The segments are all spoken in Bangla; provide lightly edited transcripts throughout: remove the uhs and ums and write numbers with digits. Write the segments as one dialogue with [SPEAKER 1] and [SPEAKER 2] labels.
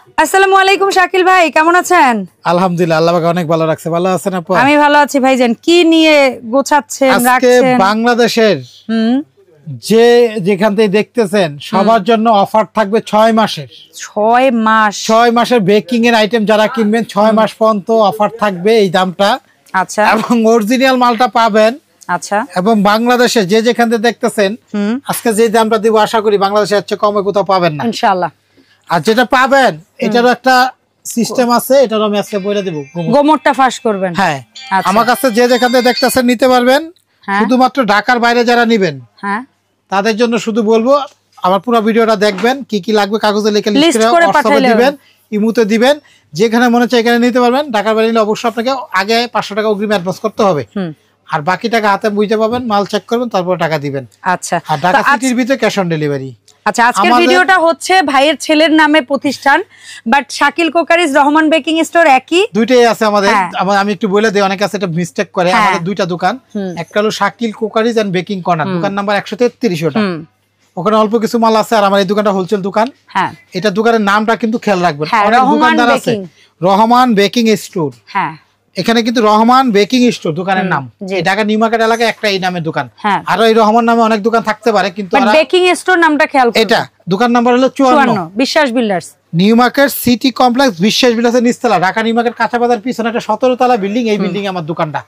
[SPEAKER 1] আসসালামু আলাইকুম শাকিল ভাই, কেমন আছেন?
[SPEAKER 2] আলহামদুলিল্লাহ, আল্লাহ পাক অনেক ভালো রাখছে। ভালো আছেন আপু?
[SPEAKER 1] আমি ভালো আছি ভাইজান। কি নিয়ে গোছাচ্ছেন
[SPEAKER 2] আজকে
[SPEAKER 1] রাখছেন?
[SPEAKER 2] বাংলাদেশের যে যেখান থেকে দেখতেছেন সবার জন্য অফার থাকবে 6 মাসের।
[SPEAKER 1] 6
[SPEAKER 2] মাসের বেকিং এর আইটেম যারা কিনবেন 6 মাস পর্যন্ত অফার থাকবে এই দামটা।
[SPEAKER 1] আচ্ছা,
[SPEAKER 2] এবং অরিজিনাল মালটা পাবেন।
[SPEAKER 1] আচ্ছা,
[SPEAKER 2] এবং বাংলাদেশে যে যেখান থেকে দেখতেছেন আজকে যে দামটা দিব আশা করি বাংলাদেশে এর চেয়ে কমে কোথাও পাবেন না
[SPEAKER 1] ইনশাআল্লাহ।
[SPEAKER 2] আর যেটা পাবেন এটারও একটা সিস্টেম আছে, এটারও আমি আজকে বলে দেব।
[SPEAKER 1] গোমরটা ফাঁস করবেন।
[SPEAKER 2] হ্যাঁ,
[SPEAKER 1] আচ্ছা।
[SPEAKER 2] আমার কাছে যে যেখান থেকে দেখতেছেন নিতে পারবেন। শুধুমাত্র ঢাকার বাইরে যারা নেবেন তাদের জন্য শুধু বলবো আমার পুরো ভিডিওটা দেখবেন, কি কি লাগবে কাগজে লিখে লিস্ট করে WhatsApp-এ দিবেন, ইমুতে দিবেন, যেখানে মনে চায় এখানে নিতে পারবেন। ঢাকার বাইরে নিলে অবশ্যই আপনাকে আগে 500 টাকা অগ্রিম অ্যাডভান্স করতে হবে, আর বাকি টাকা হাতে বুঝতে পাবেন, মাল চেক করবেন, তারপর টাকা দিবেন।
[SPEAKER 1] আচ্ছা,
[SPEAKER 2] আর ঢাকা সিটির ভিতরে ক্যাশ অন ডেলিভারি।
[SPEAKER 1] আচ্ছা, আজকের ভিডিওটা হচ্ছে ভাইয়ের ছেলের নামে প্রতিষ্ঠান, but Shakil crockeries Rahman baking store একই,
[SPEAKER 2] দুইটাই আছে আমাদের। আমি একটু বলে দেই, অনেকে আছে এটা মিস্টেক করে। আমাদের দুইটা দোকান, একটা হলো Shakil crockeries and baking corner, দোকান নাম্বার 133 ওটা। ওখানে অল্প কিছু মাল আছে, আর আমার এই দোকানটা হোলসেল দোকান। এটা দোকানের নামটা কিন্তু খেয়াল রাখবেন, অনেক দোকানদার আছে রহমান বেকিং স্টোর। এখানে কিন্তু রহমান বেকিং স্টোর দোকানের নাম। ঢাকা নিউ মার্কেট এলাকায় একটা এই নামের দোকান, আর এই রহমান নামে অনেক দোকান থাকতে পারে, কিন্তু
[SPEAKER 1] বেকিং স্টোর নামটা খেয়াল করুন।
[SPEAKER 2] এটা দোকান নাম্বার হলো 54
[SPEAKER 1] বিশ্বাস builders,
[SPEAKER 2] new market city complex, বিশ্বাস বিলাসের নিচতলা, ঢাকা নিউ মার্কেট কাঁচা বাজার পিছনে একটা 17 তলা বিল্ডিং। এই বিল্ডিং এ আমার দোকানটা।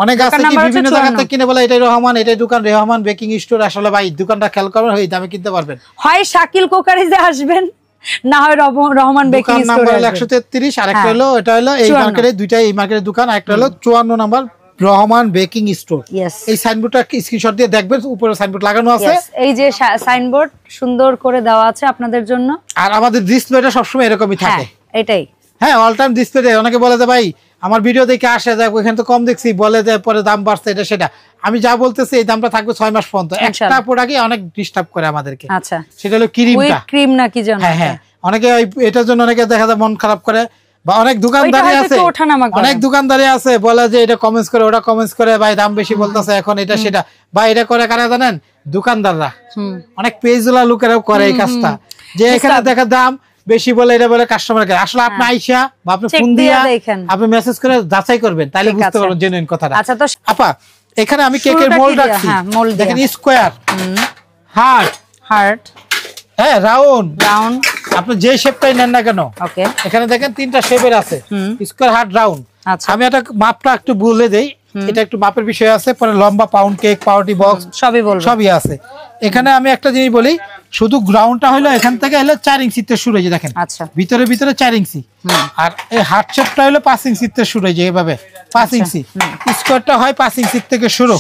[SPEAKER 2] অনেক আছে কি বিভিন্ন জায়গা থেকে কিনে বলে এটাই রহমান, এটাই দোকান রহমান বেকিং স্টোর। আসলে ভাই দোকানটা খেয়াল করবেন, এই দামে কিনতে পারবেন।
[SPEAKER 1] হয় শাকিল কোকারিজে আসবেন, না হয় রহমান বেকিং স্টোর।
[SPEAKER 2] নাম্বার 133, আর একটা হলো এটা হলো এই মার্কেটে, দুইটা এই মার্কেটের দোকান। একটা হলো 54 নাম্বার রহমান বেকিং স্টোর। এই সাইনবোর্ডটা স্ক্রিনশট দিয়ে দেখবেন, উপরে সাইনবোর্ড লাগানো আছে।
[SPEAKER 1] এই যে সাইনবোর্ড সুন্দর করে দেওয়া আছে আপনাদের জন্য।
[SPEAKER 2] আর আমাদের ডিসপ্লেটা সবসময় এরকমই থাকে।
[SPEAKER 1] এটাই,
[SPEAKER 2] হ্যাঁ, অল টাইম ডিসপ্লে। অনেকে বলে যে ভাই আমার ভিডিও দেখে আসে যায়, ওখানে তো কম দেখছি, বলে যে পরে দাম বাড়ছে, এটা সেটা। আমি যা বলতেছি এই দামটা থাকবে 6 মাস পর্যন্ত। একটা প্রোডাক্টই অনেক ডিস্টার্ব করে আমাদেরকে।
[SPEAKER 1] আচ্ছা,
[SPEAKER 2] সেটা হলো ক্রিমটা।
[SPEAKER 1] ক্রিম না কি জানো?
[SPEAKER 2] হ্যাঁ, অনেকে এটার জন্য অনেকে দেখা যায় মন খারাপ করে, বা অনেক দোকানদারি আছে, অনেক দোকানদারি আছে বলে যে এটা কমেন্টস করে, ওটা কমেন্টস করে, ভাই দাম বেশি বলতেছে এখন, এটা সেটা। ভাই এটা করে কারা জানেন? দোকানদাররা। অনেক পেজওয়ালা লোকেরাও করে এই কাজটা, যে এখানে দেখা দাম বেশি বলে, এটা বলে কাস্টমার কে। আসলে আপনি আইসা বা আপনি ফোন দিয়া আপনি মেসেজ করে যাচাই করবেন, তাইলে বুঝতে পারবেন জেনুইন কথাটা।
[SPEAKER 1] আচ্ছা, তো
[SPEAKER 2] আপা এখানে আমি কেকের মোল্ড রাখছি। দেখেন স্কয়ার, হার্ট, হ্যাঁ, রাউন্ড। আপনি যে শেপটাই নেন না কেন, এখানে দেখেন 3টা শেপের আছে, স্কয়ার, হার্ট, রাউন্ড। আমি একটা মাপটা একটু বলে দেই, এটা একটু মাপের বিষয় আছে, পরে লম্বা পাউন্ড কেক, পাউরুটি বক্স সবই আছে। এখানে আমি একটা জিনিস বলি, শুধু গ্রাউন্ডটা হলো এখান থেকে হলো 4 ইঞ্চিতে শুরু হয়েছে, দেখেন ভিতরে 4 ইঞ্চি। আর এই হার্ট শেপটা হলো 5 ইঞ্চিতে শুরু হয়েছে, এভাবে 5 ইঞ্চি। স্কয়ারটা হয় 5 ইঞ্চি থেকে শুরু।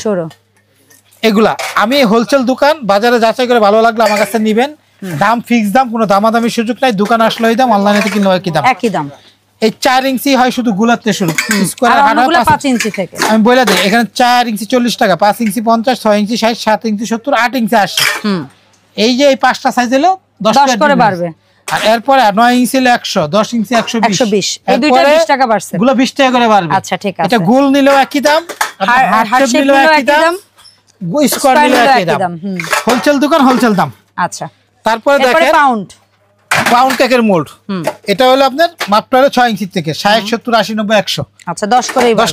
[SPEAKER 2] এগুলা আমি হোলসেল দোকান, বাজারে যাচাই করে ভালো লাগলে আমার কাছে নিবেন। দাম ফিক্স দাম, কোনো দামাদামি সুযোগ নাই। দোকান আসলে ওই দাম, অনলাইনে কিনলে একই দাম। এই 4 ইঞ্চি হয় শুধু গুলাতে শুরু, স্কয়ার 5 ইঞ্চি থেকে। আমি বলে দিই, এখানে 4 ইঞ্চি 40 টাকা, 5 ইঞ্চি 50, 6 ইঞ্চি 60, 7 ইঞ্চি 70, 8 ইঞ্চি 80। এই যে এই 5টা সাইজ হলো 10 করে বাড়বে। আর এরপরে 9 ইঞ্চি হলো 100, 10 ইঞ্চি 120, এই দুইটা 20 টাকা বাড়ছে, গুলো 20 টাকা করে বাড়বে। আচ্ছা, ঠিক আছে। এটা গোল নিলেও একই দাম, হার্ট শেপ নিলেও একই দাম, স্কয়ার নিলেও একই দাম। হোলসেল দোকান, হোলসেল দাম। আচ্ছা, তারপরে দেখেন পাউন্ড কেকের মোল্ড। এটা হলো আপনার মাপটা হলো 6 ইঞ্চি থেকে 60, 70, 80, 90, 100। আচ্ছা, 10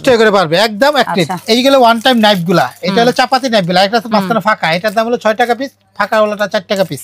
[SPEAKER 2] টাকা করে পারবে একদম অ্যাক্টিভ। এইগুলো ওয়ান টাইম নাইফ গুলা, এটা হলো চাপাতি নাইফ গুলা, একটা মাঝখানে ফাঁকা, এটার দাম হলো 6 টাকা পিস, ফাঁকা ওলাটা 4 টাকা পিস।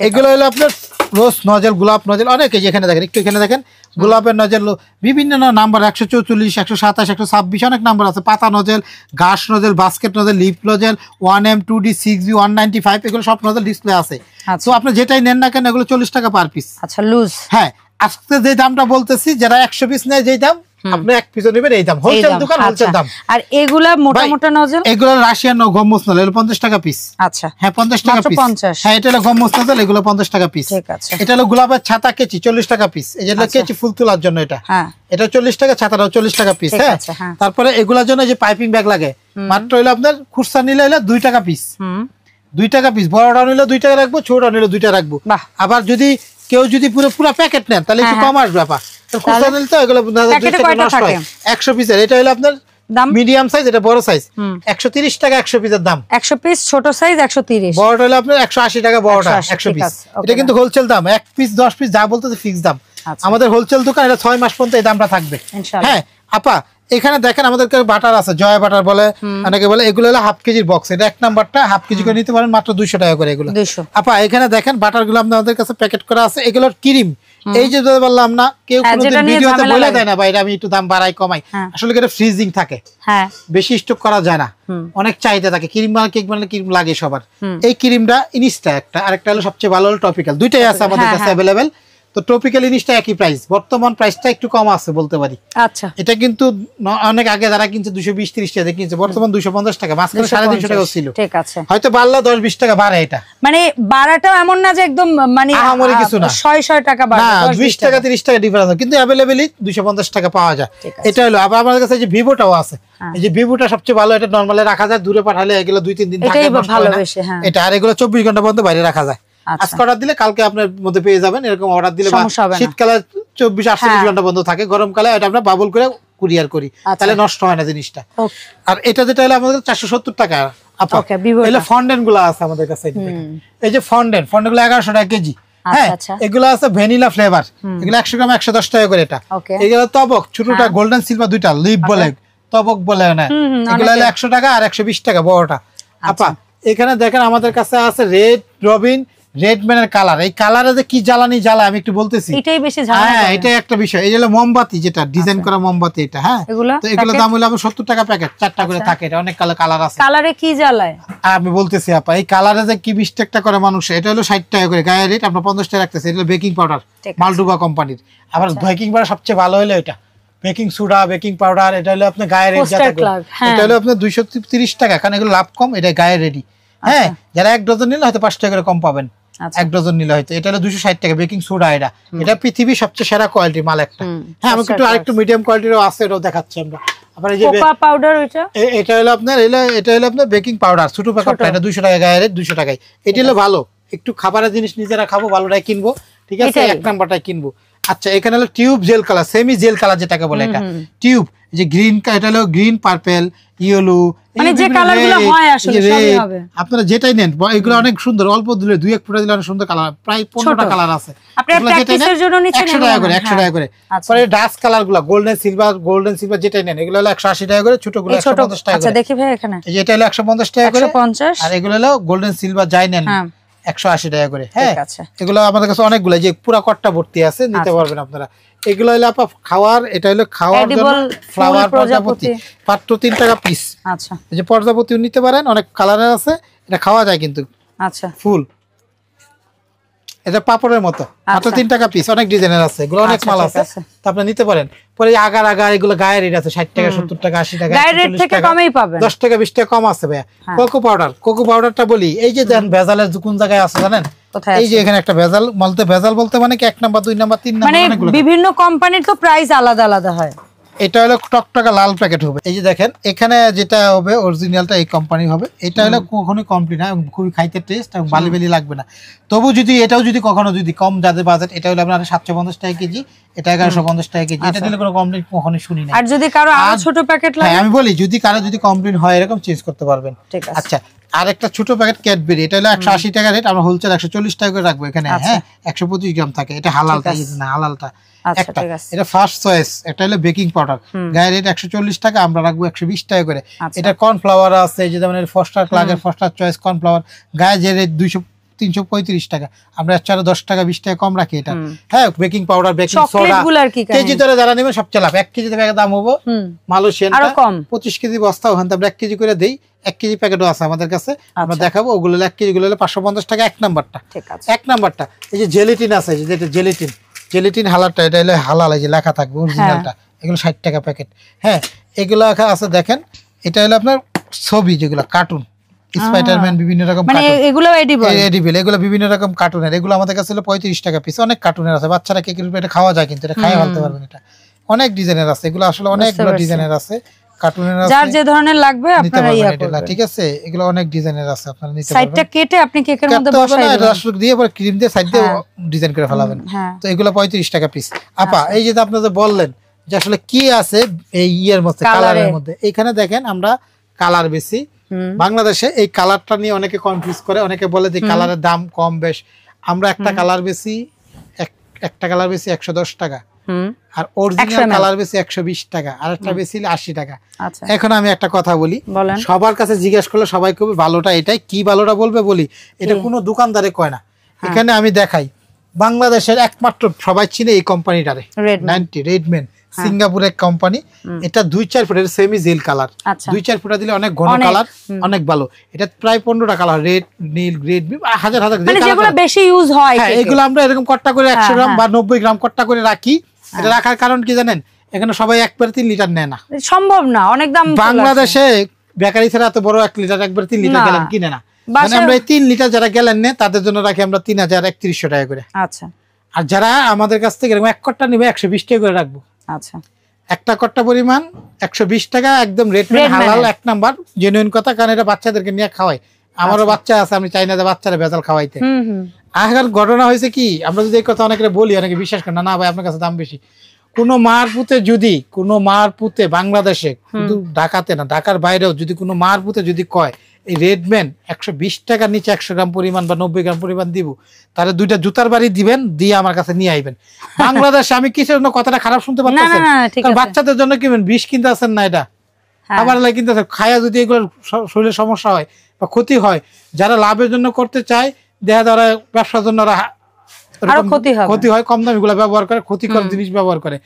[SPEAKER 2] এগুলো হলো আপনার রোজ নজল, গোলাপ নজল, অনেক। এই যে এখানে দেখেন, একটু এখানে দেখেন গোলাপের নজল, বিভিন্ন নাম্বার, 144, 127, 126, অনেক নাম্বার আছে। পাতা নজল, ঘাস nozzle, basket nozzle, lip nozzle, 1M, 2D, 6B, 195, এগুলো সব নজল ডিসপ্লে আছে। তো আপনি যেটাই নেন না কেন এগুলো 40 টাকা পার পিস। আচ্ছা, লুজ। হ্যাঁ, আজকে যে দামটা বলতেছি, যারা 100 পিস নেয় যেই দাম, আপনি এক পিস নেবেন এই দাম, হোলসেল দোকান, হোলসেল দাম। আর এগুলা মোটা মোটা নজল, এগুলো রাশিয়ান গম্বুজ নজল, এগুলো 50 টাকা পিস। আচ্ছা, হ্যাঁ, 50 টাকা পিস। হ্যাঁ, এটা হলো গম্বুজ নজল, এগুলো 50 টাকা পিস। ঠিক আছে। এটা হলো গোলাপের ছাতা কেচি, 40 টাকা পিস। এই যে কেচি ফুল তোলার জন্য এটা, হ্যাঁ, এটা 40 টাকা, ছাতাটাও 40 টাকা পিস। হ্যাঁ, তারপরে এগুলার জন্য যে পাইপিং ব্যাগ লাগে, মাত্র হলো আপনার খুচরা নিলে হলো 2 টাকা পিস। 2 টাকা পিস, বড়টা নিলে 2 টাকা রাখবো, ছোটটা নিলে 2 টাকা রাখবো। আবার যদি কেউ যদি পুরো প্যাকেট নেন তাহলে একটু কম আসবে। 100 পিসের এটা হলো আপনার
[SPEAKER 1] দাম
[SPEAKER 2] মিডিয়াম সাইজ, এটা বড় সাইজ 130 টাকা 100 পিসের দাম।
[SPEAKER 1] 100 পিস, ছোট সাইজ 130,
[SPEAKER 2] বড়টা হলো আপনার 180 টাকা, বড়টা 100 পিস। এটা কিন্তু হোলসেল দাম, 1 পিস 10 পিস যা বলতেছে ফিক্স দাম। আমাদের হোলসেল দোকান, এটা 6 মাস পর্যন্ত এই দামটা থাকবে ইনশাআল্লাহ। হ্যাঁ আপা এখানে দেখেন আমাদের বাটার আছে, জয় বাটার বলে অনেকে বলে, এগুলো হলো হাফ কেজির বক্স। এটা 1 নাম্বারটা হাফ কেজি করে নিতে পারেন মাত্র 200 টাকা করে এগুলো। আপা এখানে দেখেন বাটার গুলো আমাদের কাছে প্যাকেট করা আছে, এগুলোর ক্রিম। এই যে বললাম না, কেউ কোনোদিন ভিডিওতে বলে দেয় না বাইরে আমি একটু দাম বাড়াই কমাই, আসলে এটা ফ্রিজিং থাকে, বেশি স্টক করা যায় না, অনেক চাহিদা থাকে। ক্রিম মানে কেক মানে ক্রিম লাগে সবার। এই ক্রিমটা ইনিস্টা একটা, আরেকটা হলো সবচেয়ে ভালো হলো টপিক্যাল, দুইটাই আছে আমাদের কাছে अवेलेबल। তো টপিক্যাল ইনিশটা একই প্রাইস, বর্তমান প্রাইসটা একটু কম আছে বলতে পারি। আচ্ছা এটা কিন্তু অনেক আগে যারা কিনছে 220-30 টাকা কিনছে, বর্তমান 250 টাকা, মাঝখানে 350 টাকা ছিল। ঠিক আছে, হয়তো বাড়লা 10-20 টাকা বাড়ে। এটা মানে বাড়াটাও এমন না যে একদম মানে আহামরি কিছু না, 100 টাকা বাড়ে, 20 টাকা 30 টাকা ডিফারেন্স, কিন্তু अवेलेबली 250 টাকা পাওয়া যায়। এটা হলো। আবার আমাদের কাছে যে ভিভোটাও আছে, এই যে ভিভোটা সবচেয়ে ভালো, এটা নরমালি রাখা যায়, দূরে পাঠালে এগুলো 2-3 দিন থাকে, ভালো বেশি। হ্যাঁ এটা, আর এগুলো 24 ঘন্টা পর্যন্ত বাইরে রাখা যায়। আজকে অর্ডার দিলে কালকে আপনার মধ্যে পেয়ে যাবেন, এরকম অর্ডার দিলে। শীতকালে 24-48 ঘন্টা বন্ধ থাকে, গরমকালে এটা আমরা বাবল করে কুরিয়ার করি, তাহলে নষ্ট হয় না জিনিসটা। আর এটা যেটা হলো আমাদের 470 টাকা। এগুলো ফন্ডেন্ট গুলো আছে আমাদের কাছে, এই যে ফন্ডেন্ট গুলো 1100 টাকা কেজি। হ্যাঁ এগুলো আছে ভ্যানিলা ফ্লেভার, এগুলো 100 গ্রাম 110 টাকা করে। এটা এগুলো তবক ছোটটা, গোল্ডেন সিলভার দুইটা, লিপ বলে তবক বলে না, এগুলো হলো 100 টাকা আর 120 টাকা বড়টা। আপা এখানে দেখেন আমাদের কাছে আছে রেড রবিন, রেড ম্যানের কালার। এই কালারে যে কি জ্বালানি জ্বালা আমি একটু বলতেছি, এটাই বেশি জ্বালানি। হ্যাঁ এটাই একটা বিষয়। এই হলো মোমবাতি, যেটা ডিজাইন করা মোমবাতি এটা। হ্যাঁ তো এগুলো দাম হলো 70 টাকা প্যাকেট, 4টা করে থাকে। এটা অনেক কালার আছে। কালারে কি জ্বালায় আমি বলতেছি আপা, এই কালারে যে কি মিস্টেকটা করে মানুষ। এটা হলো 60 টাকা করে গায়ের রেট, আমরা 50 টাকা রাখতেছি। এটা হলো বেকিং পাউডার, মালডুবা কোম্পানির। আবার বেকিং পাউডার সবচেয়ে ভালো হলো এটা, বেকিং সোডা, বেকিং পাউডার। এটা হলো আপনার গায়ের রেট, এটা হলো আপনার 230 টাকা, কারণ এগুলো লাভ কম, এটা গায়ের রেডি। হ্যাঁ যারা 1 ডজন নিলে হয়তো 5 টাকা করে কম পাবেন, 1 ডজন নিলে হয়তো। এটা হলো 260 টাকা বেকিং সোডা। এটা পৃথিবীর সবচেয়ে সেরা কোয়ালিটির মাল একটা। হ্যাঁ আমি একটু আরেকটু মিডিয়াম কোয়ালিটিরও আছে, এটাও দেখাচ্ছি আমরা। আবার এই যে কোকো পাউডার, এটা হলো আপনার এটা হলো আপনার বেকিং পাউডার, ছোট প্যাকেটটা। এটা 200 টাকা গায়ের রেট, 200 টাকায়। এটা হলো ভালো, একটু খাবারের জিনিস নিজেরা খাবো, ভালোটাই কিনবো, ঠিক আছে, 1 নাম্বারটাই কিনবো। আচ্ছা এখানে হলো tube jail colour, semi jail colour যেটাকে বলে, এটা টিউব। যে গ্রিন, এটা হলো গ্রিন, পার্পল, ইয়েলো, মানে যে কালারগুলো হয় আসলে সবই হবে, আপনারা যেটাই নেন। এগুলো অনেক সুন্দর, অল্প দিলে 2-1 ফোঁটা দিলে অনেক সুন্দর কালার, প্রায় 15টা কালার আছে। আপনারা প্র্যাকটিসের জন্য নিচ্ছেন 100 টাকা করে, 100 টাকা করে। পরে ডাস্ট কালারগুলো গোল্ডেন সিলভার যেটাই নেন, এগুলো হলো 180 টাকা করে, ছোটগুলো 150 টাকা করে। আচ্ছা দেখি ভাই এখানে, এই যে এটা হলো 150 টাকা করে, 150, আর এগুলো হলো গোল্ডেন সিলভার যাই নেন 180 টাকা করে। হ্যাঁ এগুলো আমাদের কাছে অনেকগুলো, যে পুরো কটটা ভর্তি আছে, নিতে পারবেন আপনারা। এগুলো হলো আপা খাওয়ার, এটা হলো খাওয়ার জন্য ফ্লাওয়ার প্রজাপতি, মাত্র 3 টাকা পিস। আচ্ছা এই যে প্রজাপতিও নিতে পারেন, অনেক কালারের আছে, এটা খাওয়া যায় কিন্তু। আচ্ছা ফুল, এটা পাপড়ের মতো, মাত্র 3 টাকা পিস, অনেক ডিজাইনের আছে, এগুলো অনেক মাল আছে, তো আপনি নিতে পারেন। পরে আগার এগুলো গায়ের রেট আছে 60 টাকা 70 টাকা 80 টাকা, গায়ের রেট থেকে কমই পাবেন, 10 টাকা 20 টাকা কম আছে ভাইয়া। কোকো পাউডারটা বলি, এই যে দেন ভেজালের কোন জায়গায় আছে জানেন? এই যে এখানে একটা ভেজাল বলতে মানে কি 1 নাম্বার 2 নাম্বার 3 নাম্বার, অনেকগুলো বিভিন্ন কোম্পানির তো প্রাইস আলাদা আলাদা হয়। এটা হলো টকটকা লাল প্যাকেট হবে। এই যে দেখেন এখানে যেটা হবে অরিজিনালটা এই কোম্পানি হবে। এটা হলো কখনোই কমপ্লিট না, খুবই খাইতে টেস্ট এবং বালি লাগবে না। তবু যদি এটাও যদি কখনো যদি কম যাদের বাজেট, এটা হলো আপনার 750 টাকা কেজি, এটা 1150 টাকা কেজি। এটা দিলে কোনো কমপ্লিট কখনোই শুনি না। আর যদি কারো আরো ছোট প্যাকেট লাগে, আমি বলি যদি কারো যদি কমপ্লিট হয় এরকম চেঞ্জ করতে পারবেন। আচ্ছা আর একটা ছোট প্যাকেট ক্যাডবেরি, এটা হলো 180 টাকা রেট, আমরা হোলসেল 140 টাকা করে রাখবো এখানে। হ্যাঁ 125 গ্রাম থাকে, এটা হালালটা, না হালালটা একটা। এটা ফার্স্ট চয়েস, এটা হলো বেকিং পাউডার, গায়ের রেট 140 টাকা, আমরা রাখবো 120 টাকা করে। এটা কর্নফ্লাওয়ার আছে, যে যেমন ফস্টার ক্লাগের ফস্টার চয়েস কর্নফ্লাওয়ার, গায়ে যে রেট 335 টাকা, আমরা 10 টাকা 20 টাকা কম রাখি এটা। হ্যাঁ baking powder, baking soda KG ধরে যারা নেবেন সবচেয়ে লাভ। 1 কেজি দাম হবো মালয়েশিয়ানটা 25 কেজি বস্তা, ওখান থেকে আমরা 1 কেজি করে দেই। 1 কেজি প্যাকেটও আছে আমাদের কাছে, আমরা দেখাবো। ওগুলো 1 কেজি গুলো 550 টাকা 1 নাম্বারটা। এক নাম্বারটা এই যে জেলিটিন আছে, যেটা জেলিটিন হালালটা, এটা হলো হালাল, এই যে লেখা থাকবে অরিজিনালটা, এগুলো 60 টাকা প্যাকেট। হ্যাঁ এগুলো আছে দেখেন, এটা হলো আপনার ছবি, যেগুলো কার্টুন, স্পাইডারম্যান, বিভিন্ন রকম মানে এগুলো এডিবল, এগুলো বিভিন্ন রকম কার্টুনের। এগুলো আমাদের কাছে হলো 35 টাকা পিস, অনেক কার্টুনের আছে। বাচ্চারা কেকের উপরে এটা খাওয়া যায়, কিন্তু এটা খাইয়ে ফেলতে পারবেন। এটা অনেক ডিজাইনের আছে, এগুলো আসলে অনেকগুলো ডিজাইনের আছে, কার্টুনের আছে, যার যে ধরনের লাগবে আপনারা ইয়া করবেন, ঠিক আছে। এগুলো অনেক ডিজাইনের আছে, আপনারা নিতে পারবেন। সাইডটা কেটে আপনি কেকের মধ্যে বসাই দিবেন, রাসুক দিয়ে পরে ক্রিম দিয়ে সাইড দিয়ে ডিজাইন করে ফেলাবেন। তো এগুলো 35 টাকা পিস। আপা এই যে আপনারা বললেন যে আসলে কি আছে এই ইয়ের মধ্যে, কালারের মধ্যে। এখানে দেখেন আমরা কালার বেশি, বাংলাদেশে এই কালারটা নিয়ে অনেকে কনফিউজ করে, অনেকে বলে যে কালারের দাম কম বেশ। আমরা একটা কালার বেশি, একটা কালার বেশি 110 টাকা, আর অরিজিনাল কালার বেশি 120 টাকা, আর একটা বেশি 80 টাকা। এখন আমি একটা কথা বলি, সবার কাছে জিজ্ঞেস করলে সবাই কবে ভালোটা এটাই, কি ভালোটা বলবে বলি, এটা কোনো দোকানদারে কয় না। এখানে আমি দেখাই, বাংলাদেশের একমাত্র সবাই চিনে এই কোম্পানিটারে, 90 রেডম্যান, সিঙ্গাপুরের কোম্পানি। এটা 2-4 ফুটের সেমি জেল কালার, 2-4 ফুটা দিলে অনেক ঘন কালার, অনেক ভালো। এটা প্রায় 15টা কালার, রেড, নীল, গ্রেড, হাজার হাজার
[SPEAKER 1] যেগুলো বেশি ইউজ হয়।
[SPEAKER 2] হ্যাঁ, এগুলো আমরা এরকম কট্টা করে 100 গ্রাম বা 90 গ্রাম কট্টা করে রাখি। এটা রাখার কারণ কি জানেন, এখানে সবাই 1/3 লিটার নেয় না, সম্ভব না, অনেক দাম। বাংলাদেশে বেকারি ছাড়া এত বড় 1 লিটার 1/3 লিটার গ্যালন কিনে না। মানে আমরা 3 লিটার যারা গ্যালন নেয় তাদের জন্য রাখি আমরা 3031 টাকা করে। আচ্ছা, আর যারা আমাদের কাছ থেকে এরকম 1 কট্টা নিবে 120 টাকা করে রাখবো। আচ্ছা, একটা কট্টা পরিমাণ 120 টাকা, একদম রেড হালাল 1 নাম্বার জেনুইন কথা, কারণ এটা বাচ্চাদেরকে নিয়ে খাওয়াই। আমারও বাচ্চা আছে, আমি চাই না যে বাচ্চারা ভেজাল খাওয়াইতে। আগের ঘটনা হয়েছে কি, আমরা যদি এই কথা অনেকে বলি, অনেকে বিশ্বাস করে না, না ভাই আপনার কাছে দাম বেশি। কোনো মার পুতে যদি, কোনো মার পুতে বাংলাদেশে, শুধু ঢাকাতে না, ঢাকার বাইরেও যদি কোনো মার পুতে যদি কয় এই রেডম্যান 120 টাকার নিচে 100 গ্রাম পরিমাণ বা 90 গ্রাম পরিমাণ দিব, তাহলে 2টা জুতার বাড়ি দিবেন, দিয়ে আমার কাছে নিয়ে আইবেন। বাংলাদেশে আমি কিসের জন্য কথাটা খারাপ শুনতে পাচ্ছেন, কারণ বাচ্চাদের জন্য কিনবেন, বিষ কিনতে আছেন না, এটা আবার কিনতে আছেন, খায়া যদি এগুলো শরীরের সমস্যা হয় বা ক্ষতি হয়, যারা লাভের জন্য করতে চায়, দেখা যারা ব্যবসার জন্য ক্ষতি হয়, কম দামি গুলা ব্যবহার করে, ক্ষতিকর জিনিস ব্যবহার করে।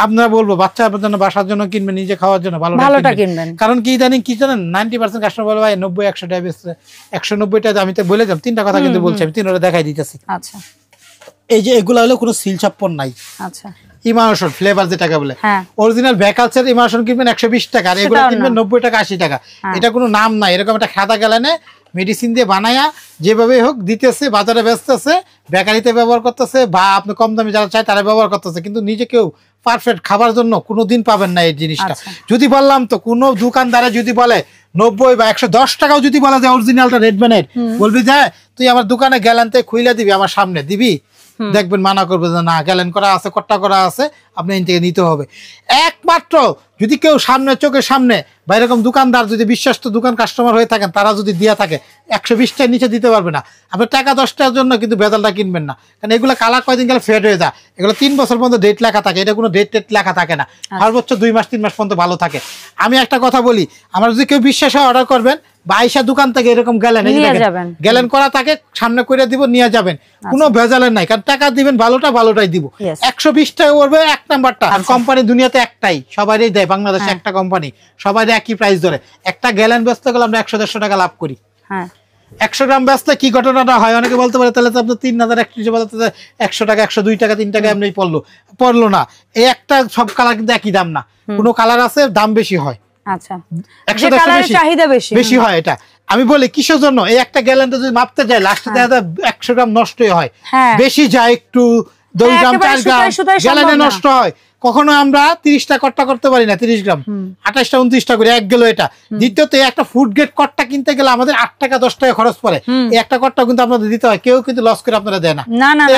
[SPEAKER 2] আপনারা বলবো বাচ্চার জন্য, বাসার জন্য কিনবেন, নিজে খাওয়ার জন্য ভালোটা কিনবেন। কারণ কি জানেন, কি জানেন, 90% কাস্টমার বলে ভাই 90-100 টাকা বেচছে, 190 টাকা। আমি তো বলে যাব 3টা কথা কিন্তু বলছি, আমি 3টা দেখাই দিতেছি। আচ্ছা, এই যে এগুলা হলো কোনো সিল ছাপ্পন নাই। আচ্ছা, ইমার্শন ফ্লেভার যেটাকে বলে, অরিজিনাল ভ্যাকালসের ইমার্শন কিনবেন 120 টাকা, আর এগুলো কিনবেন 90 টাকা 80 টাকা। এটা কোনো নাম নাই, এরকম একটা খাতা গেলানে মেডিসিন দিয়ে বানায়া যেভাবে হোক দিতেছে, বাজারে বেচতেছে, বেকারিতে ব্যবহার করতেছে, বা আপনি কম দামে যারা চায় তারা ব্যবহার করতেছে, কিন্তু নিজে কেউ পারফেক্ট খাবার জন্য কোনোদিন পাবেন না এই জিনিসটা। যদি বললাম তো, কোনো দোকানদারে যদি বলে 90 বা 110 টাকাও যদি বলা যায় অরিজিনালটা রেডম্যানের, বলবি যে তুই আমার দোকানে গ্যালানতে খুইলা দিবি, আমার সামনে দিবি, দেখবেন মানা করবে যে না, গ্যালেন করা আছে, কট্টা করা আছে, আপনি এখান থেকে নিতে হবে। একমাত্র যদি কেউ সামনে, চোখের সামনে বা এরকম দোকানদার যদি বিশ্বস্ত দোকান কাস্টমার হয়ে থাকেন, তারা যদি দিয়া থাকে 120 টাকার নিচে দিতে পারবে না। আপনার টাকা 10 টাকার জন্য কিন্তু ভেজালটা কিনবেন না, কারণ এগুলো কালার কয়দিন গেলে ফেড হয়ে যায়। এগুলো 3 বছর পর্যন্ত ডেট লেখা থাকে, এটা কোনো ডেট লেখা থাকে না, সর্বোচ্চ 2 মাস 3 মাস পর্যন্ত ভালো থাকে। আমি একটা কথা বলি, আমার যদি কেউ বিশ্বাস হয় অর্ডার করবেন, বা আইসা দোকান থেকে এরকম গ্যালেন করা থাকে, সামনে করে দিব, নিয়ে যাবেন, কোনো ভেজালের নাই, কারণ টাকা দিবেন ভালোটাই দিব। 120 টাকা পড়বে 1 নাম্বারটা। আর কোম্পানি দুনিয়াতে একটাই, সবারই দেয়, বাংলাদেশে একটা কোম্পানি, সবাই একই প্রাইস ধরে। একটা গ্যালেন বেচতে গেলে আমরা 100-150 টাকা লাভ করি। 100 গ্রাম বেচতে কি ঘটনাটা হয়, অনেকে বলতে পারে তাহলে তো আপনার 3000 100 টাকা 102 টাকা 3 টাকা এমনি পড়লো না। এই একটা সব কালার কিন্তু একই দাম না, কোনো কালার আছে দাম বেশি হয়। আচ্ছা, চাহিদা বেশি হয়। এটা আমি বলি কিসের জন্য, এই একটা গ্যালেনটা যদি মাপতে যায়, লাস্টে দেখা যায় 100 গ্রাম নষ্টই হয়, বেশি যায় একটু, 2 গ্রাম 4 গ্রাম গ্যালেনে নষ্ট হয়। কখনো আমরা 30টা কট্টা করতে পারি না, 30 গ্রাম 28টা 29টা করে এক গেল এটা। দ্বিতীয়ত একটা ফুড গ্রেড কট্টা কিনতে গেলে আমাদের 8 টাকা 10 টাকা খরচ পড়ে, এই একটা কট্টা কিন্তু আপনাদের দিতে হয়, কেউ কিন্তু লস করে আপনারা দেয় না।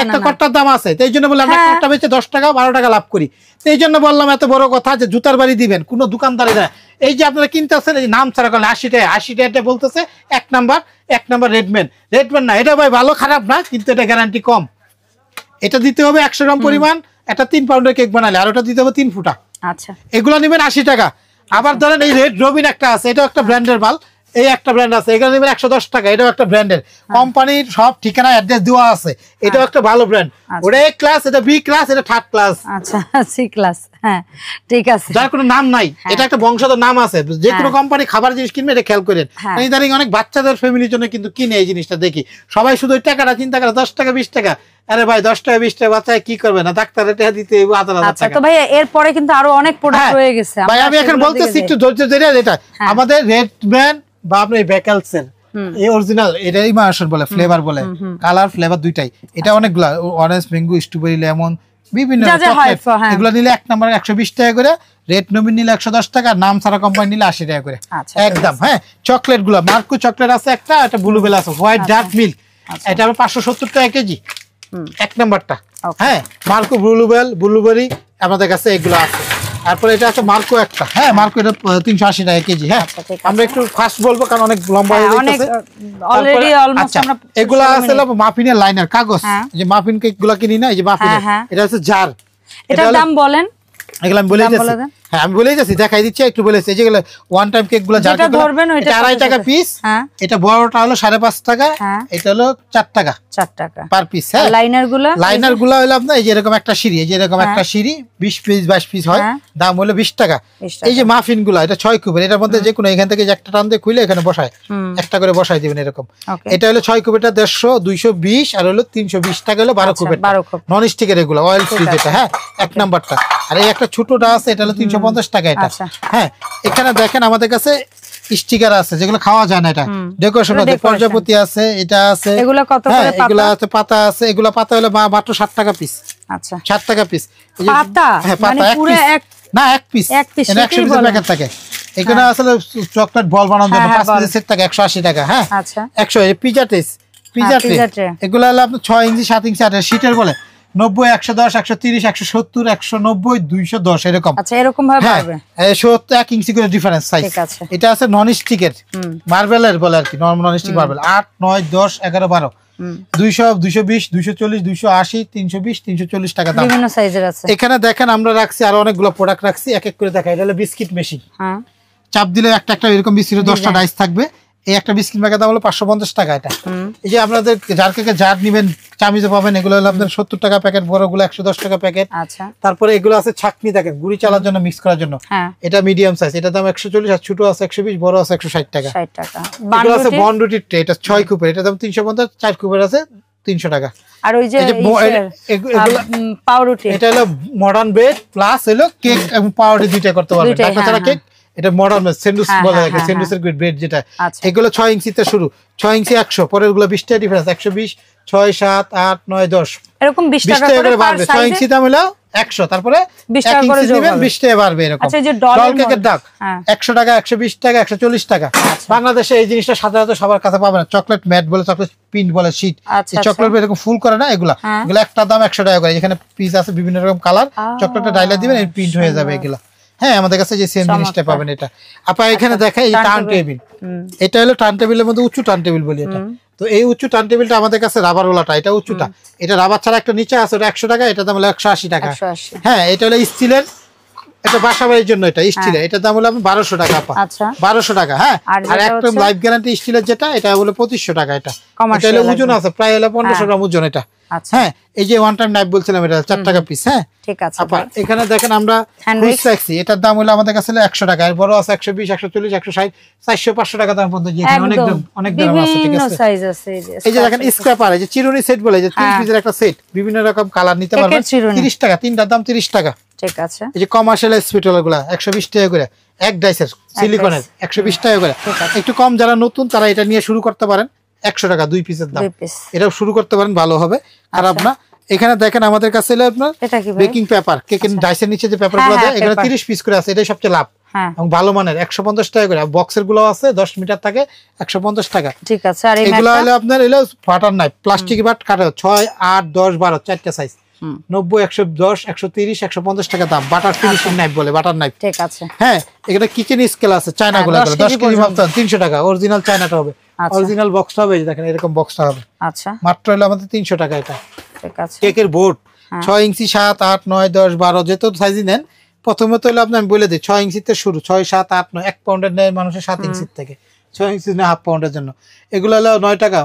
[SPEAKER 2] একটা কট্টার দাম আছে, এই জন্য বললাম একটা কট্টা বেচে 10 টাকা 12 টাকা লাভ করি। এই জন্য বললাম এত বড় কথা যে জুতার বাড়ি দিবেন, কোনো দোকানদারে দেয়। এই যে আপনারা কিনতেছেন, এই নাম ছাড়া করলে 80 টাকা বলতেছে, 1 নাম্বার রেডম্যান না, এটা ভাই ভালো খারাপ না, কিন্তু এটা গ্যারান্টি কম। এটা দিতে হবে 100 গ্রাম পরিমাণ, একটা 3 পাউন্ডের কেক বানালে, আর ওটা দিতে হবে 3 ফুটা। আচ্ছা, এগুলো নেবেন 80 টাকা। আবার ধরেন এই রেড রবিন একটা আছে, এটাও একটা ব্র্যান্ডের মাল, এই একটা ব্র্যান্ড আছে, এগুলো নেবেন 110 টাকা, এটাও একটা ব্র্যান্ডের, কোম্পানির সব ঠিকানা অ্যাড্রেস দেওয়া আছে, এটাও একটা ভালো ব্র্যান্ড। ওটা A ক্লাস, এটা B ক্লাস, এটা 3rd ক্লাস, আচ্ছা C ক্লাস। হ্যাঁ, ঠিক আছে, যার কোনো নাম নাই, এটা একটা বংশধর নাম আছে। যে কোনো কোম্পানি খাবার জিনিস কিনবে এটা খেয়াল করেন। ইদানিং অনেক বাচ্চাদের ফ্যামিলির জন্য কিন্তু কিনে এই জিনিসটা দেখি, সবাই শুধু ওই টাকাটা চিন্তা করে, 10 টাকা 20 টাকা। আরে ভাই 10 টাকা 20 টাকা বাচ্চায় কি করবে না, ডাক্তারের টাকা দিতে 1000 টাকা। তো ভাই এরপরে কিন্তু আরো অনেক প্রোডাক্ট হয়ে গেছে ভাই, আমি এখন বলতেছি একটু ধৈর্য ধরে। এটা আমাদের রেডম্যান বা আপনার এই ভ্যাকালসের এই অরিজিনাল, এটা ইমার্শন বলে, ফ্লেভার বলে, কালার ফ্লেভার দুইটাই। এটা অনেকগুলা, অরেঞ্জ, ম্যাঙ্গো, স্ট্রবেরি, লেমন, বিভিন্ন চকলেট, এগুলো নিলে 1 নাম্বার 120 টাকা করে, রেড নমিন নিলে 110 টাকা, নাম ছাড়া কোম্পানি নিলে 80 টাকা করে একদম। হ্যাঁ, চকলেট গুলো মার্কো চকলেট আছে একটা, এটা ব্লুবেল আছে, হোয়াইট ডার্ক মিল্ক, এটা 570 টাকা কেজি 1 নাম্বারটা। হ্যাঁ, মার্কো ব্লুবেল, ব্লুবেরি আমাদের কাছে এগুলো আছে। তারপরে এটা আছে মার্কো একটা, হ্যাঁ মার্কো এটা 380 টাকা কেজি। হ্যাঁ আমরা একটু ফাস্ট বলবো কারণ অনেক লম্বা হয়ে যাচ্ছে অলরেডি অলমোস্ট। আমরা এগুলা আছে মাফিনের লাইনার কাগজ, যে মাফিন কেক গুলা কিনি না, এই যে মাফিনের, এটা হচ্ছে জার।
[SPEAKER 1] এটার দাম বলেন?
[SPEAKER 2] এগুলো আমি বলেই যাচ্ছি, হ্যাঁ আমি বলেই যাচ্ছি, দেখাই দিচ্ছি একটু বলেছি। যেগুলো ওয়ান টাইম কেক গুলো যেটা ধরবেন ওইটা 2.5 টাকা পিস, এটা বড়টা হলো 5.5 টাকা, এটা হলো 4 টাকা পার পিস। হ্যাঁ লাইনার গুলো হলো আপনার এই যে এরকম একটা সিঁড়ি, এই যে এরকম একটা সিঁড়ি 20 পিস 22 পিস হয়, দাম হলো 20 টাকা। এই যে মাফিন গুলো এটা 6 কিউবের, এটার মধ্যে যে কোনো এখান থেকে একটা টান দিয়ে খুলে এখানে বসায় একটা করে বসাই দিবেন এরকম। এটা হলো 6 কিউবেরটা 150 220 আর হলো 320 টাকা হলো 12 কিউবের নন স্টিকের এগুলো অয়েল ফ্রি যেটা। হ্যাঁ 1 নাম্বারটা। আর এই একটা ছোটটা আছে এটা হলো 350 টাকা এটা। হ্যাঁ এখানে দেখেন আমাদের কাছে স্টিকার আছে যেগুলো খাওয়া যায় না, এটা ডেকোরেশন আছে, প্রজাপতি আছে, এটা আছে, এগুলো কত করে পাতা? এগুলো আছে পাতা আছে, এগুলো পাতা হলো মাত্র 60 টাকা পিস। আচ্ছা 60 টাকা পিস পাতা? হ্যাঁ পাতা পুরো এক না, এক পিস, এটা 100 পিসের প্যাকেট থাকে। এখানে আসলে চকলেট বল বানানোর জন্য 5 পিসের সেট থাকে 180 টাকা। হ্যাঁ আচ্ছা 100। এই পিজা ট্রে এগুলো হলো আপনার 6 ইঞ্চি 7 ইঞ্চি আর শীটের বলে 90 110 130 170 190 210 এরকম। আচ্ছা এরকম ভাবে পাবে, 1 ইঞ্চি করে ডিফারেন্স সাইজ। এটা আছে নন স্টিকের মার্বেলের বলে আর কি, নন স্টিক মার্বেল। 8 9 10 11 12 200 220 240 280 320 340 টাকা দাম, বিভিন্ন সাইজের আছে। এখানে দেখেন আমরা রাখছি আর অনেকগুলো প্রোডাক্ট রাখছি, এক এক করে দেখাই। এটা হলো বিস্কিট মেশিন, হ্যাঁ চাপ দিলে একটা একটা এরকম বিস্কিটের 10টা ডাইস থাকবে। এই একটা বিস্কিট প্যাকেট দাম হলো 550 টাকা। এটা এই যে আপনাদের জার কেকে জার নিবেন চামিজে পাবেন, এগুলো হলো আপনাদের 70 টাকা প্যাকেট, বড়গুলো 110 টাকা প্যাকেট। আচ্ছা তারপরে এগুলো আছে ছাকনি, দেখেন গুড়ি চালার জন্য মিক্স করার জন্য, এটা মিডিয়াম সাইজ, এটা দাম 140 আর ছোট আছে 120 বড় আছে 160 টাকা। 60 টাকা। এগুলো আছে বনরুটি ট্রে, এটা 6 কিউবের, এটা দাম 350, 4 কিউবের আছে 300 টাকা। আর ওই যে পাউরুটি, এটা হলো মডার্ন ব্রেড প্লাস হলো কেক এবং পাউরুটি দুইটা করতে পারবেন। ঢাকা ছাড়া কেক, এটা মডার্ন স্যান্ডউইচ বলা হয়, স্যান্ডউইচের ব্রেড যেটা। এগুলো 6 ইঞ্চিতে শুরু, 6 ইঞ্চি 100, পরের গুলো 20 টাকা ডিফারেন্স, 120 6 7 8 9 10 এরকম 20 টাকা করে বাড়বে। 6 ইঞ্চি দাম হলো 100, তারপরে 20 টাকা করে দিবেন 20 টাকা বাড়বে এরকম। আচ্ছা যে ডল কেকের দাগ 100 টাকা 120 টাকা 140 টাকা। বাংলাদেশে এই জিনিসটা সাধারণত সবার কাছে পাবেন না, চকলেট ম্যাট বলে, চকলেট পিন বলে, শীট, এই চকলেট এরকম ফুল করে না, এগুলো একটা দাম 100 টাকা করে। এখানে পিস আছে বিভিন্ন রকম কালার, চকলেটটা ডাইলা দিবেন এই প্রিন্ট হয়ে যাবে এগুলো। হ্যাঁ আমাদের কাছে যে সেম জিনিসটা পাবেন এটা। আপা এখানে দেখাই এই টার্ন টেবিল, এটা হলো টার্ন টেবিলের মধ্যে উঁচু টার্ন টেবিল বলি এটা। তো এই উঁচু টার্ন টেবিলটা আমাদের কাছে রাবার ওলাটা, এটা উঁচুটা, এটা রাবার ছাড়া একটা নিচে আছে, ওটা 100 টাকা, এটা দাম হলো 180 টাকা। হ্যাঁ এটা হলো স্টিলের, এটা বাসা বাড়ির জন্য, এটা স্টিলের, এটা দাম হলো 1200 টাকা আপা। আচ্ছা 1200 টাকা। হ্যাঁ আর একটা লাইফ গ্যারান্টি স্টিলের যেটা, এটা হলো 2500 টাকা। এটা হলো ওজন আছে প্রায় হলো 1500 গ্রাম ওজন এটা। হ্যাঁ এই যে ওয়ান টাইম নাইফ বলছিলাম, এটা 4 টাকা পিস। হ্যাঁ ঠিক আছে আপা। এখানে দেখেন আমরা হুইস রাখছি, এটার দাম হলো আমাদের কাছে 100 টাকা, আর বড় আছে 120 140 160 400 500 টাকা দাম পর্যন্ত, অনেক দাম অনেক দাম আছে। ঠিক আছে সাইজ আছে। এই যে দেখেন স্ক্র্যাপার, এই যে চিরুনি সেট বলে, যে 30 পিসের একটা সেট, বিভিন্ন রকম কালার নিতে পারবেন, 30 টাকা, তিনটার দাম 30 টাকা। ঠিক আছে। এই যে কমার্শিয়াল স্পিটল গুলা 120 টাকা করে, এক ডাইসের সিলিকনের 120 টাকা করে। একটু কম যারা নতুন তারা এটা নিয়ে শুরু করতে পারেন, 100 টাকা 2 পিসের দাম, এটাও শুরু করতে পারেন, ভালো হবে, খারাপ না। এখানে দেখেন আমাদের কাছে আপনার বেকিং পেপার, কেকের ডাইসের নিচে যে পেপারগুলো দেয়, এখানে 30 পিস করে আছে, এটাই সবচেয়ে লাভ এবং ভালো মানের, 150 টাকা করে। বক্সের গুলো আছে 10 মিটার থাকে 150 টাকা। ঠিক আছে। আর এগুলো হলো আপনার এলো বাটার নাইফ, প্লাস্টিক বাট কাটা 6 8 10 12 চারটা সাইজ, 90 110 130 150 টাকা দাম। বাটার ফিনিশিং নাইফ বলে, বাটার নাইফ। ঠিক আছে। হ্যাঁ এখানে কিচেন স্কেল আছে, চায়না গুলো 10 কেজি মাপ 300 টাকা, অরিজিনাল চায়নাটা হবে, অরিজিনাল বক্সটা হবে, দেখেন এরকম বক্সটা হবে। আচ্ছা মাত্র হলো আমাদের 300 টাকা এটা। ঠিক আছে। কেকের বোর্ড 6 ইঞ্চি 7 8 9 10 12 যত সাইজই নেন, প্রথমে তো হলো আপনি আমি বলে দিই 6 ইঞ্চিতে শুরু, 6 7 8 9 1 পাউন্ডের নেয় মানুষের 7 ইঞ্চির থেকে, 6 ইঞ্চি না হাফ পাউন্ডের জন্য। এগুলো হলো 9 টাকা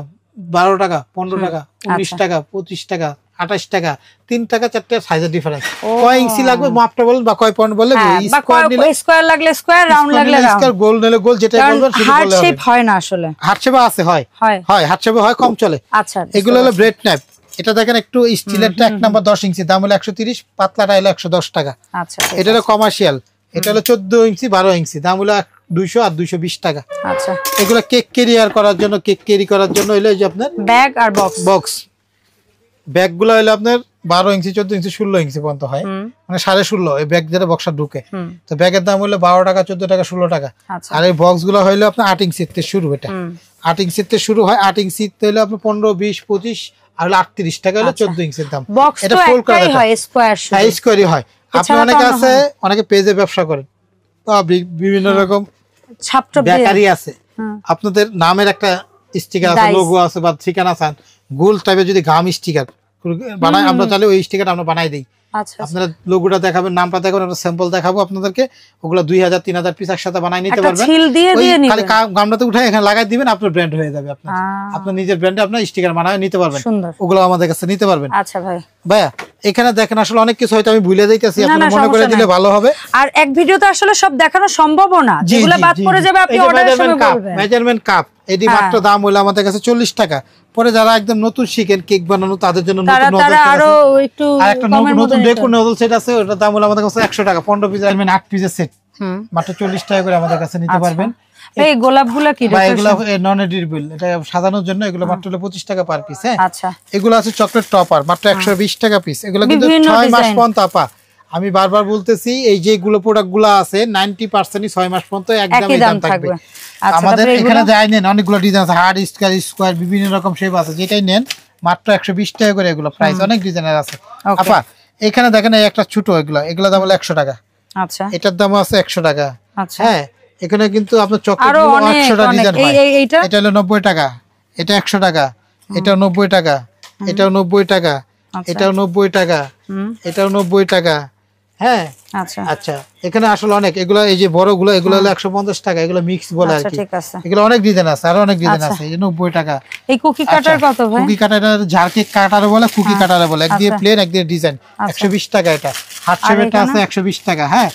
[SPEAKER 2] 12 টাকা 15 টাকা 19 টাকা 25 টাকা 28 টাকা, 3 টাকা 4টা সাইজের ডিফারেন্স। কয় ইঞ্চি লাগবে মাপটা বলেন, বা কয় পাউন্ড বললে, স্কয়ার নিলে স্কয়ার, লাগলে স্কয়ার, রাউন্ড লাগলে রাউন্ড, স্কয়ার, গোল নিলে গোল, যেটা বলবেন সেটা বললে হবে। হার্ট শেপ হয় না আসলে, হার্ট শেপ আছে, হয় হয় হার্ট শেপ হয়, কম চলে। আচ্ছা এগুলো হলো ব্রেড নাইফ, এটা দেখেন একটু স্টিলেরটা 1 নাম্বার 10 ইঞ্চি, দাম হলো 130, পাতলাটা হলো 110 টাকা। আচ্ছা এটা হলো কমার্শিয়াল, এটা হলো 14 ইঞ্চি 12 ইঞ্চি, দাম হলো 200 আর 220 টাকা। আচ্ছা এগুলো কেক ক্যারিয়ার করার জন্য, কেক ক্যারি করার জন্য হলো যে আপনার ব্যাগ আর বক্স ব্যাগগুলো হলো আপনার 12 ইঞ্চি 14 ইঞ্চি 16 ইঞ্চি পর্যন্ত হয়, মানে 16.5 এই ব্যাগ যেটা বক্সটা ঢুকে, তো ব্যাগের দাম হলো 12 টাকা 14 টাকা 16 টাকা। আর এই বক্স গুলো হইলো আপনার 8 ইঞ্চি থেকে শুরু, এটা 8 ইঞ্চি থেকে শুরু হয়, 8 ইঞ্চি হইলো আপনার 15 20 25 আর 38 টাকা হলো 14 ইঞ্চির দাম। এটা ফুল করা হয়, স্কয়ার, হ্যাঁ স্কয়ারই হয়। আপনি অনেকে আছে অনেকে পেজে ব্যবসা করেন তো বিভিন্ন রকম ছাপটা বেকারি আছে আপনাদের নামের একটা স্টিকার আছে লোগো আছে বা ঠিকানা আছে গোল টাইপের যদি গাম স্টিকার বানাই আমরা চাইলে ওই স্টিকারটা আমরা বানাই দেই আপনারা লোগোটা দেখাবেন নামটা দেখাবেন আমরা স্যাম্পল দেখাবো আপনাদেরকে ওগুলা 2000 3000 পিস একসাথে বানাই নিতে পারবেন খালি গামটাতে উঠে এখানে লাগাই দিবেন আপনার ব্র্যান্ড হয়ে যাবে আপনার নিজের ব্র্যান্ডে আপনার স্টিকার বানায় নিতে পারবেন ওগুলো আমাদের কাছে নিতে পারবেন
[SPEAKER 1] আচ্ছা ভাই
[SPEAKER 2] ভাইয়া এখানে দেখেন আসলে অনেক কিছু হয়তো আমি ভুলে যাইতেছি আপনি মনে করে দিলে ভালো হবে
[SPEAKER 1] আর এক ভিডিওতে আসলে সব দেখানো সম্ভব না যেগুলো বাদ পড়ে যাবে আপনি অর্ডারের সময় বলবেন
[SPEAKER 2] মেজারমেন্ট কাপ এটি মাত্র দাম হলো আমাদের কাছে 40 টাকা পরে যারা একদম নতুন শিখেন কেক বানানো তাদের জন্য নতুন
[SPEAKER 1] তারা আরো একটু
[SPEAKER 2] নতুন ডেকোর নজল সেট আছে ওটার দাম হলো আমাদের কাছে 100 টাকা 15 পিস মানে 8 পিসের সেট মাত্র 40 টাকা করে আমাদের কাছে নিতে পারবেন
[SPEAKER 1] এই গোলাপগুলো কি
[SPEAKER 2] ভাই এগুলো নন এডিবল এটা সাজানোর জন্য এগুলো মাত্র 25 টাকা পার পিস হ্যাঁ আচ্ছা এগুলো আছে চকলেট টপার মাত্র 120 টাকা পিস এগুলো কিন্তু 6 মাস পর্যন্ত আপা আমি বারবার বলতেছি এই যে গুলো প্রোডাক্টগুলো আছে 90% 6 মাস পর্যন্ত একদমই দাম থাকবে আমাদের এখানে যাই নেন অনেকগুলো ডিজাইন আছে হার্ড স্কয়ার বিভিন্ন রকম শেপ আছে যেটাই নেন মাত্র 120 টাকা করে এগুলো প্রাইস অনেক ডিজাইনের আছে আপা এখানে দেখেন এই একটা ছোট এগুলো দাম হলো 100 টাকা আচ্ছা এটার দাম আছে 100 টাকা আচ্ছা হ্যাঁ এখানে কিন্তু আপনার চকলেটগুলো 100 টাকা ডিজাইন হয় এটা হলো 90 টাকা এটা 100 টাকা এটা 90 টাকা এটাও 90 টাকা এটাও 90 টাকা এটাও 90 টাকা হ্যাঁ আচ্ছা আচ্ছা এখানে আসলে অনেক এগুলো এই যে বড়গুলো এগুলো হলো 150 টাকা এগুলো মিক্স বলে আর কি এগুলো অনেক ডিজাইন আছে আর অনেক ডিজাইন আছে এই 90 টাকা
[SPEAKER 1] এই কুকি কাটার কত ভাই
[SPEAKER 2] কুকি কাটার ঝাড় কেক কাটার বলে কুকি কাটার বলে এক দিয়ে প্লেন এক দিয়ে ডিজাইন 120 টাকা এটা হার্ট শেপেরটা আছে 120 টাকা হ্যাঁ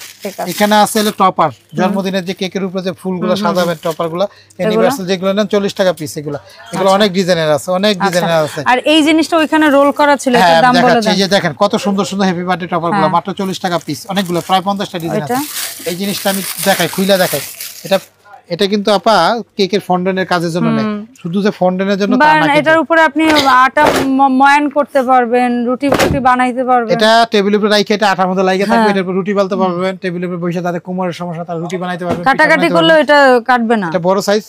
[SPEAKER 2] এখানে আছে হলো টপার জন্মদিনের যে কেকের উপরে যে ফুলগুলো সাজাবেন টপারগুলো ইউনিভার্সাল যেগুলো নেন 40 টাকা পিস এগুলো অনেক ডিজাইনের আছে অনেক ডিজাইনের আছে
[SPEAKER 1] আর এই জিনিসটা ওইখানে রোল করা ছিল এটার দাম বলে দেন
[SPEAKER 2] এই যে দেখেন কত সুন্দর সুন্দর হ্যাপি বার্থডে টপারগুলো মাত্র 40 টাকা পিস অনেকগুলো প্রায় 50টা ডিজাইন আছে এই জিনিসটা আমি দেখাই খুলে দেখাই এটা কিন্তু আপা কেকের ফন্ডেনের কাজের জন্য নেই শুধু যে ফন্ডেনের জন্য তা না
[SPEAKER 1] এটার উপরে আপনি আটা ময়ান করতে পারবেন রুটি বানাইতে পারবেন
[SPEAKER 2] এটা টেবিলের উপরে রাইখে এটা আটার মধ্যে লাগিয়ে থাকবে এটার উপর রুটি বেলতে পারবেন টেবিলের উপরে বসে তাতে কোমরের সমস্যা তার রুটি বানাইতে পারবেন
[SPEAKER 1] কাটাকাটি করলে এটা কাটবে না
[SPEAKER 2] এটা বড় সাইজ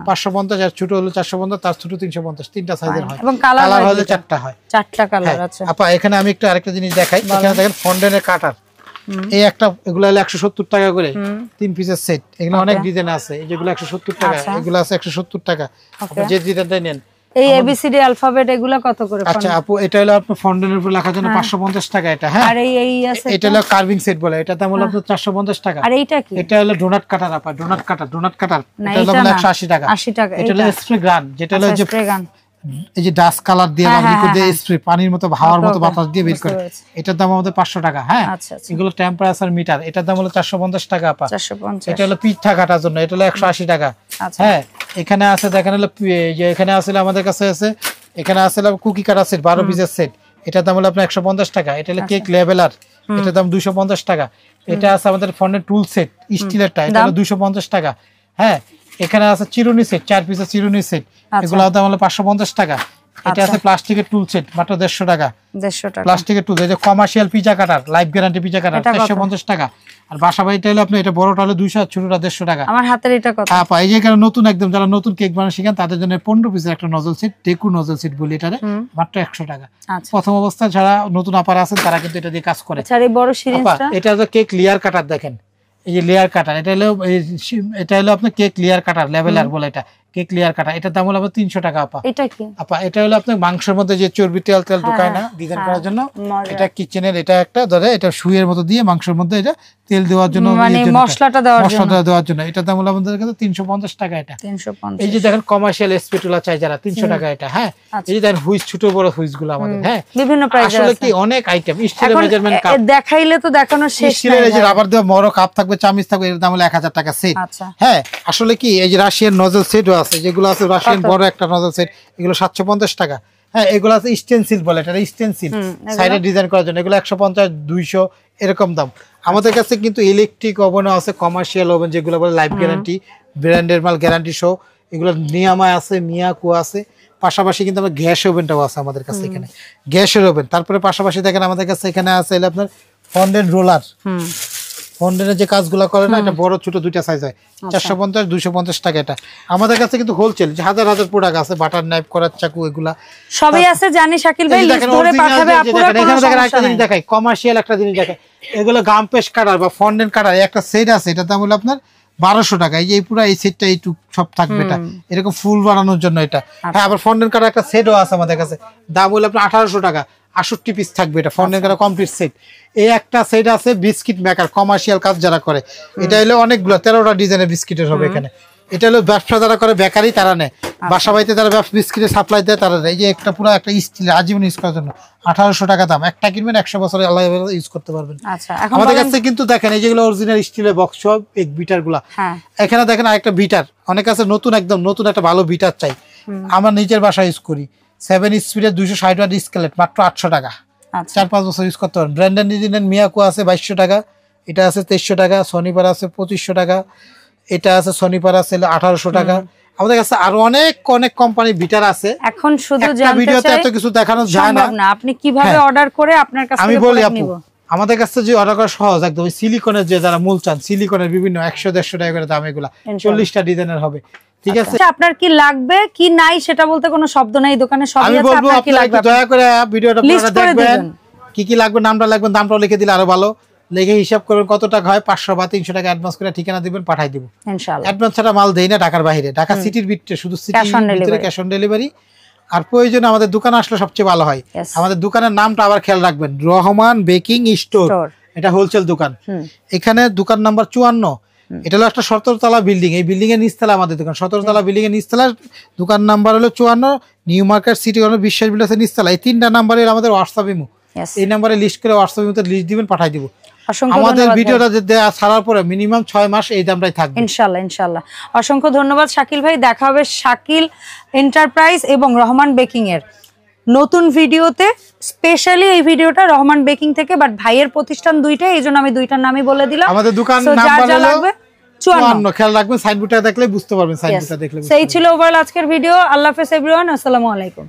[SPEAKER 2] 550 আর ছোট হলো 450 তার ছোট 350 তিনটা সাইজের হয় এবং কালার হলো চারটা হয়
[SPEAKER 1] চারটা কালার আছে
[SPEAKER 2] আপা এখানে আমি একটু আরেকটা জিনিস দেখাই এখানে দেখেন ফন্ডেনের কাটার এই একটা এগুলো হলো 170 টাকা করে 3 পিসের সেট এগুলো অনেক ডিজাইন আছে এই যেগুলো 170 টাকা এগুলো আছে 170 টাকা আপনি যে ডিজাইনটা নেন
[SPEAKER 1] এই এবিসিডি অ্যালফাবেট এগুলো কত করে
[SPEAKER 2] আচ্ছা আপু এটা হলো আপনার ফন্ডেনের উপর লেখার জন্য 550 টাকা এটা হ্যাঁ
[SPEAKER 1] আর এই আছে
[SPEAKER 2] এটা হলো কার্ভিং সেট বলে এটা দাম হলো আপনার 450 টাকা
[SPEAKER 1] আর এইটা কি
[SPEAKER 2] এটা হলো ডোনাট কাটার আপা ডোনাট কাটার এটা হলো 180 টাকা
[SPEAKER 1] 80 টাকা
[SPEAKER 2] এটা হলো স্প্রে গান যেটা হলো যে এই যে ডাস্ট কালার দিয়ে বা লিকুইড দিয়ে স্প্রে পানির মতো হাওয়ার মতো বাতাস দিয়ে বের করে এটার দাম আমাদের 500 টাকা হ্যাঁ এগুলো টেম্পারেচার মিটার এটার দাম হলো 450 টাকা আপা
[SPEAKER 1] 450
[SPEAKER 2] এটা হলো পিঠা কাটার জন্য এটা হলো 180 টাকা হ্যাঁ এখানে আছে দেখেন হলো যে এখানে আছে আমাদের কাছে আছে এখানে আছে কুকি কাটার সেট 12 পিসের সেট এটার দাম হলো আপনার 150 টাকা এটা হলো কেক লেভেলার এটার দাম 250 টাকা এটা আছে আমাদের ফন্ডের টুল সেট স্টিলেরটা এটা হলো 250 টাকা হ্যাঁ এখানে আছে চিরুনি সেট 4 পিসের চিরুনি সেট এগুলো দাম হলো 550 টাকা এটা আছে প্লাস্টিকের টুল সেট মাত্র 150 টাকা প্লাস্টিকের টুল এই যে কমার্শিয়াল পিজা কাটার লাইফ গ্যারান্টি পিজা কাটার 450 টাকা আর বাসা বাড়িটা হলো আপনি এটা বড়টা হলো 200 আর ছোটটা 150 টাকা
[SPEAKER 1] আমার হাতের এটা কত
[SPEAKER 2] আপা এই যে এখানে নতুন একদম যারা নতুন কেক বানানো শিখেন তাদের জন্য 15 পিসের একটা নজল সেট ডেকু নজল সেট বলি এটারে মাত্র 100 টাকা প্রথম অবস্থায় যারা নতুন আপার আছেন তারা কিন্তু এটা দিয়ে কাজ করে
[SPEAKER 1] আচ্ছা এই বড় সিরিজটা
[SPEAKER 2] এটা হলো কেক লেয়ার কাটার দেখেন এই যে লেয়ার কাটার এটা হলো আপনার কেক লেয়ার কাটার লেভেলার বলে এটা কেক লেয়ার কাটা এটার দাম হলো 300 টাকা আপা
[SPEAKER 1] এটা কি আপা
[SPEAKER 2] এটা হলো আপনার মাংসের মধ্যে যে চর্বি তেল ঢোকায় না ডিজাইন করার জন্য এটা কিচেনের এটা একটা ধরে এটা সুইয়ের মতো দিয়ে মাংসের মধ্যে এটা তেল দেওয়ার জন্য
[SPEAKER 1] মানে মশলাটা
[SPEAKER 2] দেওয়ার জন্য এটার দাম হলো আমাদের কাছে 350 টাকা এটা 350 এই যে দেখেন কমার্শিয়াল স্প্যাটুলা চাই যারা 300 টাকা এটা হ্যাঁ এই যে দেখেন হুইস ছোট বড় হুইস গুলো আমাদের হ্যাঁ
[SPEAKER 1] বিভিন্ন প্রাইস
[SPEAKER 2] আসলে কি অনেক আইটেম স্টিলের মেজারমেন্ট কাপ
[SPEAKER 1] দেখাইলে তো দেখানো শেষ
[SPEAKER 2] স্টিলের এই যে রাবার দেওয়া বড় কাপ থাকবে চামচ থাকবে এর দাম হলো 1000 টাকা সেট হ্যাঁ আসলে কি এই যে রাশিয়ান নজল সেটও আছে যেগুলো আছে রাশিয়ান বড় একটা নজল সেট এগুলো 750 টাকা হ্যাঁ এগুলো আছে স্টেনসিল বলে এটা স্টেনসিল সাইডে ডিজাইন করার জন্য এগুলো 150 200 এরকম দাম আমাদের কাছে কিন্তু ইলেকট্রিক ওভেনও আছে কমার্শিয়াল ওভেন যেগুলো বলে লাইফ গ্যারান্টি ব্র্যান্ডের মাল গ্যারান্টি সহ এগুলো নিয়ামা আছে মিয়াকো আছে পাশাপাশি কিন্তু আমরা গ্যাস ওভেনটাও আছে আমাদের কাছে এখানে গ্যাসের ওভেন তারপরে পাশাপাশি দেখেন আমাদের কাছে এখানে আছে আপনার ফন্ডেন্ট রোলার ফন্ডেনের যে কাজগুলো করে না, এটা বড় ছোট দুইটা সাইজ হয়, 450 250 টাকা। এটা আমাদের কাছে কিন্তু হোলসেল, হাজার হাজার প্রোডাক্ট আছে, বাটার নাইফ, করার চাকু, এগুলা
[SPEAKER 1] সবই আছে জানি। শাকিল ভাই লিস্ট ধরে পাঠাবে আপুরা।
[SPEAKER 2] এখানে দেখেন একটা জিনিস দেখাই, কমার্শিয়াল একটা জিনিস দেখাই, এগুলো গাম পেস্ট কাটার বা ফন্ডেন্ট কাটার একটা সেট আছে, এটা দাম হলো আপনার 1200 টাকা। এই যে পুরো এই সেটটা এইটুক সব থাকবে, এটা এরকম ফুল বানানোর জন্য এটা। হ্যাঁ, আবার ফন্ডেন্ট কাটার একটা সেটও আছে আমাদের কাছে, দাম হলো আপনার 1800 টাকা, 68 পিস থাকবে এটা ফন্ডেন্ট কাটার কমপ্লিট সেট। এই একটা সেট আছে বিস্কিট মেকার, কমার্শিয়াল কাজ যারা করে, এটা হলো অনেকগুলো 13টা ডিজাইনের বিস্কিটের হবে এখানে। এটা হলো ব্যবসা যারা করে, বেকারি তারা নেয়, বাসা বাড়িতে যারা বিস্কিটের সাপ্লাই দেয় তারা নেয়। এই যে একটা পুরো একটা স্টিল আজীবন ইউজ করার জন্য 1800 টাকা দাম। একটা কিনবেন 100 বছর আল্লাহ ইউজ করতে পারবেন। আমাদের কাছে কিন্তু দেখেন এই যেগুলো অরিজিনাল স্টিলের বক্স সব এক বিটার গুলা, এখানে দেখেন আরেকটা বিটার, অনেক আছে নতুন, একদম নতুন একটা ভালো বিটার চাই, আমার নিজের বাসায় ইউজ করি, 7 স্পিডের 260 ওয়াট স্কেলেট, মাত্র 800 টাকা, 4-5 বছর ইউজ করতে পারেন। ব্র্যান্ডেড ডিজাইনের মিয়াকো আছে 2200 টাকা, এটা আছে 2300 টাকা, সনিপার আছে 2500 টাকা, এটা আছে সনিপার আছে 1800 টাকা। আমাদের কাছে আরো অনেক অনেক কোম্পানি বিটার আছে।
[SPEAKER 1] এখন শুধু জানতে
[SPEAKER 2] ভিডিওতে এত কিছু দেখানো যায় না,
[SPEAKER 1] আপনি কিভাবে অর্ডার করে আপনার কাছে
[SPEAKER 2] আমি বলি আপু, আমাদের কাছে যে অর্ডার করা সহজ একদম। সিলিকনের যে যারা মূল চান, সিলিকনের বিভিন্ন 100-150 টাকা করে দাম, এগুলা 40টা ডিজাইনের হবে, ঠিক আছে?
[SPEAKER 1] আপনার কি লাগবে কি নাই সেটা বলতে কোনো শব্দ নাই, দোকানে সবই আছে।
[SPEAKER 2] আমি বলবো আপনারা দয়া করে ভিডিওটা পুরোটা দেখবেন, কি কি লাগবে নামটা লাগবে, দামটাও লিখে দিলে আরো ভালো। লিখে হিসাব করবেন কত টাকা হয়, 500 বা 300 টাকা অ্যাডভান্স করে ঠিকানা দিবেন, পাঠাই দিব ইনশাআল্লাহ। অ্যাডভান্স ছাড়া মাল দেই না ঢাকার বাইরে, ঢাকা সিটির ভিতরে শুধু সিটির ভিতরে ক্যাশ অন ডেলিভারি। আর প্রয়োজনে আমাদের দোকানে আসলে সবচেয়ে ভালো হয়। আমাদের দোকানের নামটা আবার খেয়াল রাখবেন, রহমান বেকিং স্টোর, এটা হোলসেল দোকান। এখানে দোকান নাম্বার 54, এটা হলো একটা 17 তলা বিল্ডিং, এই বিল্ডিং এর নিচতলা আমাদের দোকান, 17 তলা বিল্ডিং এর নিচতলা, দোকান নাম্বার হলো 54, নিউ মার্কেট সিটি কর্নার বিশ্বাস বিলাসের নিচতলা। এই 3টা নাম্বারে আমাদের হোয়াটসঅ্যাপ ইমো, এই নাম্বারে লিস্ট করে হোয়াটসঅ্যাপ ইমোতে লিস্ট দিবেন, পাঠাই দিব। আমাদের ভিডিওটা ছাড়ার পরে মিনিমাম 6 মাস এই দামটাই থাকবে ইনশাআল্লাহ ইনশাআল্লাহ। অসংখ্য ধন্যবাদ শাকিল ভাই। দেখা হবে শাকিল এন্টারপ্রাইজ এবং রহমান বেকিং এর নতুন ভিডিওতে। স্পেশালি এই ভিডিওটা রহমান বেকিং থেকে, বাট ভাইয়ের প্রতিষ্ঠান দুইটাই, এইজন্য আমি দুইটার নামই বলে দিলাম। আমাদের দোকান নাম্বার হলো 54, খেয়াল রাখবেন, সাইনবোর্ডটা দেখলে বুঝতে পারবেন, সাইনবোর্ডটা দেখলে।
[SPEAKER 1] সেই ছিল ওভারঅল আজকের ভিডিও। আল্লাহ হাফেজ এভরিওয়ান, আসসালামু আলাইকুম।